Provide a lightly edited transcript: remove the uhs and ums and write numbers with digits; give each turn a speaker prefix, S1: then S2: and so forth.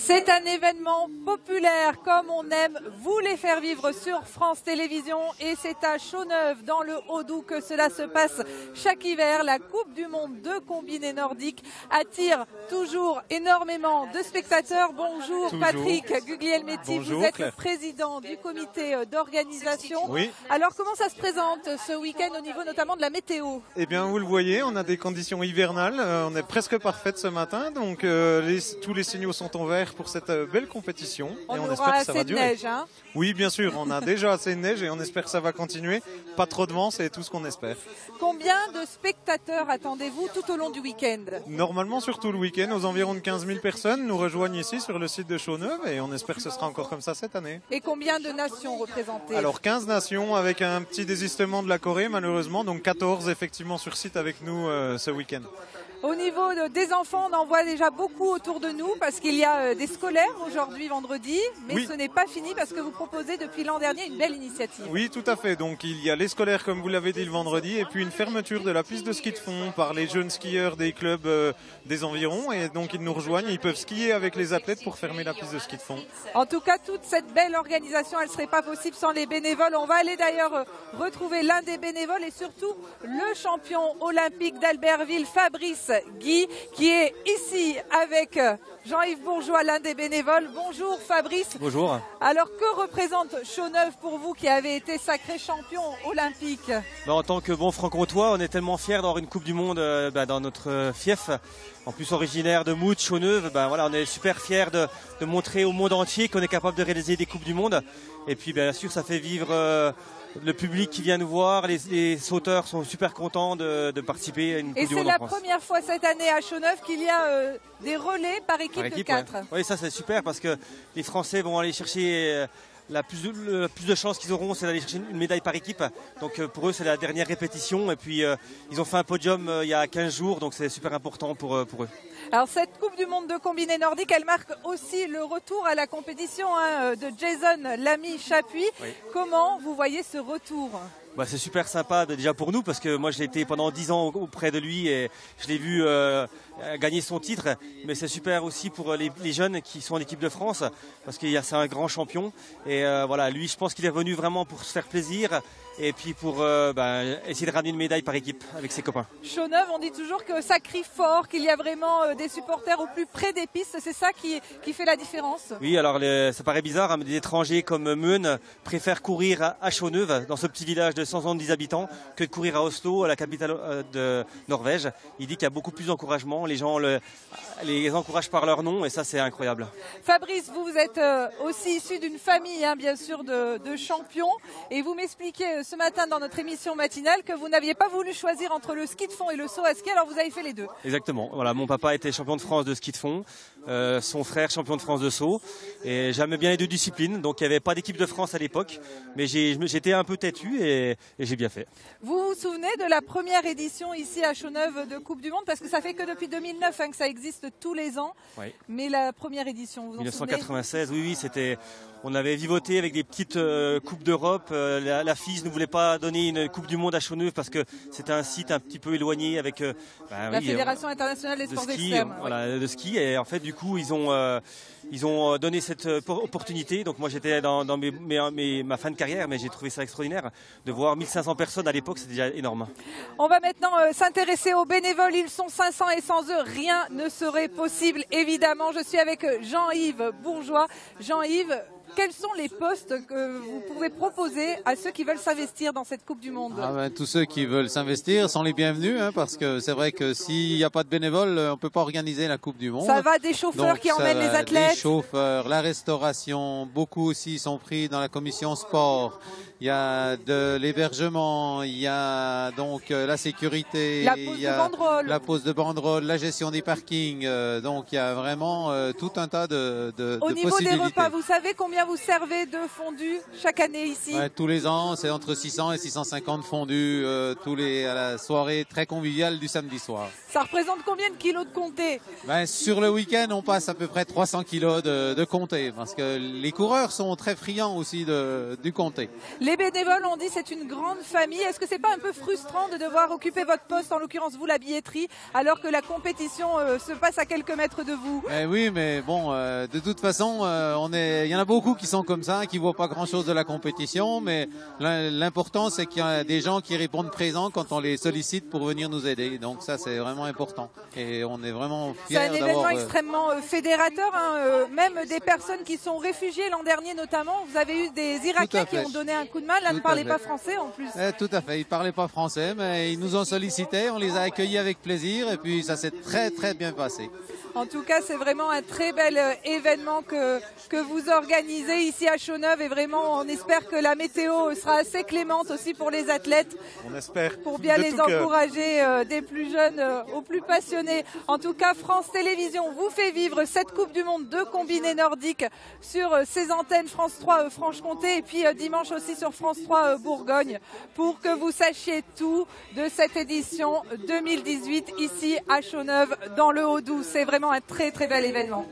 S1: C'est un événement populaire comme on aime vous les faire vivre sur France Télévisions et c'est à Chaux-Neuve dans le Haut-Doubs que cela se passe chaque hiver. La Coupe du Monde de combiné nordique attire toujours énormément de spectateurs. Bonjour Patrick Guglielmetti, vous êtes le président du comité d'organisation.
S2: Oui.
S1: Alors comment ça se présente ce week-end au niveau notamment de la météo?
S2: Eh bien vous le voyez, on a des conditions hivernales, on est presque parfaite ce matin, donc tous les signaux sont en vert pour cette belle compétition.
S1: On
S2: et on
S1: aura
S2: espère que ça
S1: assez
S2: va
S1: de
S2: durer.
S1: neige, hein?
S2: Oui, bien sûr, on a déjà assez de neige et on espère que ça va continuer. Pas trop de vent, c'est tout ce qu'on espère.
S1: Combien de spectateurs attendez-vous tout au long du week-end?
S2: Normalement, surtout le week-end, aux environs de 15 000 personnes nous rejoignent ici sur le site de Chaux-Neuve et on espère que ce sera encore comme ça cette année.
S1: Et combien de nations représentées?
S2: Alors 15 nations avec un petit désistement de la Corée malheureusement, donc 14 effectivement sur site avec nous ce week-end.
S1: Au niveau des enfants, on en voit déjà beaucoup autour de nous parce qu'il y a des scolaires aujourd'hui, vendredi. Mais
S2: oui.
S1: Ce n'est pas fini parce que vous proposez depuis l'an dernier une belle initiative.
S2: Oui, tout à fait. Donc il y a les scolaires, comme vous l'avez dit, le vendredi, et puis une fermeture de la piste de ski de fond par les jeunes skieurs des clubs des environs. Et donc ils nous rejoignent, ils peuvent skier avec les athlètes pour fermer la piste de ski de fond.
S1: En tout cas, toute cette belle organisation, elle ne serait pas possible sans les bénévoles. On va aller d'ailleurs retrouver l'un des bénévoles et surtout le champion olympique d'Albertville, Fabrice Guy, qui est ici avec Jean-Yves Bourgeois, l'un des bénévoles. Bonjour Fabrice.
S3: Bonjour.
S1: Alors que représente Chaux-Neuve pour vous qui avez été sacré champion olympique?
S3: En tant que bon franc-comtois, on est tellement fiers d'avoir une Coupe du Monde dans notre fief. En plus originaire de Mout, Chaux-Neuve, voilà, on est super fiers de montrer au monde entier qu'on est capable de réaliser des Coupes du Monde. Et puis bien sûr ça fait vivre le public qui vient nous voir, les sauteurs sont super contents de participer à une Coupe du Monde en France.
S1: Et c'est la première fois cette année à Chaux-Neuve qu'il y a des relais par équipe de 4.
S3: Ouais. Oui, ça c'est super parce que les Français vont aller chercher le plus de chances qu'ils auront, c'est d'aller chercher une médaille par équipe. Donc pour eux, c'est la dernière répétition. Et puis ils ont fait un podium il y a 15 jours, donc c'est super important pour eux.
S1: Alors cette Coupe du Monde de combiné nordique, elle marque aussi le retour à la compétition de Jason Lamy-Chapuis. Oui. Comment vous voyez ce retour?
S3: C'est super sympa déjà pour nous parce que moi j'ai été pendant 10 ans auprès de lui et je l'ai vu gagner son titre, mais c'est super aussi pour les jeunes qui sont en équipe de France parce que c'est un grand champion et voilà, lui je pense qu'il est revenu vraiment pour se faire plaisir et puis pour essayer de ramener une médaille par équipe avec ses copains.
S1: Chaux-Neuve, on dit toujours que ça crie fort, qu'il y a vraiment des supporters au plus près des pistes, c'est ça qui fait la différence?
S3: Oui, alors ça paraît bizarre, hein, mais des étrangers comme Meun préfèrent courir à Chaux-Neuve, dans ce petit village de 170 habitants, que de courir à Oslo, à la capitale de Norvège. Il dit qu'il y a beaucoup plus d'encouragement, les gens les encouragent par leur nom et ça c'est incroyable.
S1: Fabrice, vous êtes aussi issu d'une famille bien sûr de champions et vous m'expliquez ce matin dans notre émission matinale que vous n'aviez pas voulu choisir entre le ski de fond et le saut à ski, alors vous avez fait les deux.
S3: Exactement, voilà, mon papa était champion de France de ski de fond, son frère champion de France de saut et j'aimais bien les deux disciplines, donc il n'y avait pas d'équipe de France à l'époque, mais j'étais un peu têtu et j'ai bien fait.
S1: Vous vous souvenez de la première édition ici à Chaux-Neuve de Coupe du Monde, parce que ça fait que depuis 2009 que ça existe tous les ans, oui. Mais la première édition, vous
S3: 1996, oui, c'était... On avait vivoté avec des petites coupes d'Europe. La FIS ne voulait pas donner une Coupe du Monde à Chaux-Neuve parce que c'était un site un petit peu éloigné avec
S1: la Fédération internationale des sports extrêmes.
S3: Voilà, de ski. Et en fait, du coup, ils ont donné cette opportunité. Donc moi, j'étais dans ma fin de carrière, mais j'ai trouvé ça extraordinaire de voir 1500 personnes à l'époque. C'était déjà énorme.
S1: On va maintenant s'intéresser aux bénévoles. Ils sont 500 et sans eux, rien ne serait possible. Évidemment, je suis avec Jean-Yves Bourgeois. Jean-Yves, quels sont les postes que vous pouvez proposer à ceux qui veulent s'investir dans cette Coupe du Monde?
S4: Tous ceux qui veulent s'investir sont les bienvenus, parce que c'est vrai que s'il n'y a pas de bénévoles, on ne peut pas organiser la Coupe du Monde.
S1: Ça va des chauffeurs qui emmènent les athlètes?
S4: Les chauffeurs, la restauration, beaucoup aussi sont pris dans la commission sport. Il y a de l'hébergement, il y a donc la sécurité, la pose de banderole, la gestion des parkings. Donc il y a vraiment tout un tas de
S1: Au niveau
S4: possibilités.
S1: des repas, vous savez combien Combien vous servez de fondue chaque année ici?
S4: Tous les ans, c'est entre 600 et 650 fondus à la soirée très conviviale du samedi soir.
S1: Ça représente combien de kilos de comté?
S4: Sur le week-end, on passe à peu près 300 kilos de comté parce que les coureurs sont très friands aussi du comté.
S1: Les bénévoles ont dit c'est une grande famille. Est-ce que c'est pas un peu frustrant de devoir occuper votre poste, en l'occurrence vous la billetterie, alors que la compétition se passe à quelques mètres de vous?
S4: Oui, mais bon, de toute façon, il y en a beaucoup qui sont comme ça, qui voient pas grand-chose de la compétition, mais l'important c'est qu'il y a des gens qui répondent présents quand on les sollicite pour venir nous aider. Donc ça, c'est vraiment important et on est vraiment fiers d'avoir...
S1: C'est un événement extrêmement fédérateur, hein, même des personnes qui sont réfugiées l'an dernier notamment. Vous avez eu des Irakiens qui ont donné un coup de main, là, ne parlaient pas français en plus.
S4: Tout à fait, ils ne parlaient pas français, mais ils nous ont sollicités, on les a accueillis avec plaisir et puis ça s'est très très bien passé.
S1: En tout cas, c'est vraiment un très bel événement que vous organisez ici à Chaux-Neuve et vraiment, on espère que la météo sera assez clémente aussi pour les athlètes.
S2: On espère.
S1: Pour bien les encourager des plus jeunes aux plus passionnés. En tout cas, France Télévisions vous fait vivre cette Coupe du Monde de combiné nordique sur ses antennes France 3 Franche-Comté et puis dimanche aussi sur France 3 Bourgogne pour que vous sachiez tout de cette édition 2018 ici à Chaux-Neuve dans le Haut-Doubs. C'est vraiment un très très bel événement.